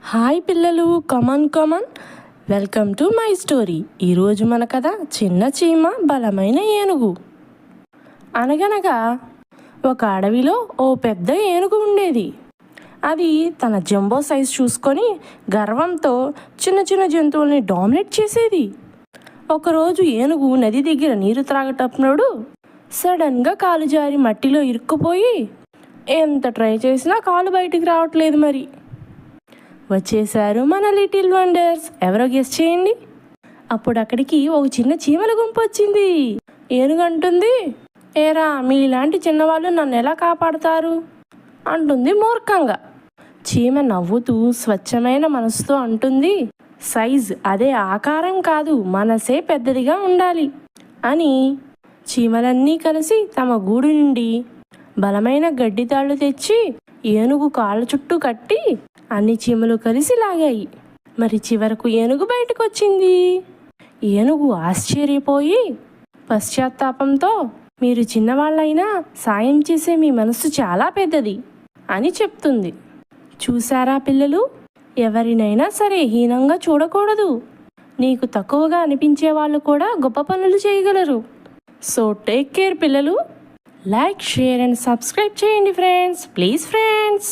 Hi పిల్లలు, come on come on, welcome to my story. ఈరోజు మన కథ చిన్న చీమ బలమైన ఏనుగు. అనగనగా ఒక అడవిలో ఓ పెద్ద ఏనుగు ఉండేది. అది తన జంబో సైజ్ చూసుకొని గర్వంతో చిన్న చిన్న జంతువుల్ని డామినేట్ చేసేది. ఒకరోజు ఏనుగు నది దగ్గర నీరు త్రాగటప్పుడు సడన్గా కాలు జారి మట్టిలో ఇరుక్కుపోయి ఎంత ట్రై చేసినా కాలు బయటికి రావట్లేదు. మరి వచ్చేశారు మన లిటిల్ వండర్స్. ఎవరో గెస్ చేయండి. అప్పుడు అక్కడికి ఒక చిన్న చీమల గుంపు వచ్చింది. ఏనుగు అంటుంది, ఏరా మీలాంటి చిన్నవాళ్ళు నన్ను ఎలా కాపాడుతారు అంటుంది మూర్ఖంగా. చీమ నవ్వుతూ స్వచ్ఛమైన మనసుతో అంటుంది, సైజ్ అదే ఆకారం కాదు, మనసే పెద్దదిగా ఉండాలి అని. చీమలన్నీ కలిసి తమ గూడు నుండి బలమైన గడ్డి తాళ్ళు తెచ్చి ఏనుగు కాళ్ళ చుట్టూ కట్టి అన్ని చీమలు కలిసి లాగాయి. మరి చివరకు ఏనుగు బయటకు వచ్చింది. ఏనుగు ఆశ్చర్యపోయి పశ్చాత్తాపంతో, మీరు చిన్నవాళ్ళైనా సాయం చేసే మీ మనసు చాలా పెద్దది అని చెప్తుంది. చూసారా పిల్లలు, ఎవరినైనా సరే హీనంగా చూడకూడదు. నీకు తక్కువగా అనిపించే వాళ్ళు కూడా గొప్ప పనులు చేయగలరు. సో టేక్ కేర్ పిల్లలు. లైక్, షేర్ అండ్ సబ్స్క్రైబ్ చేయండి ఫ్రెండ్స్. Please friends.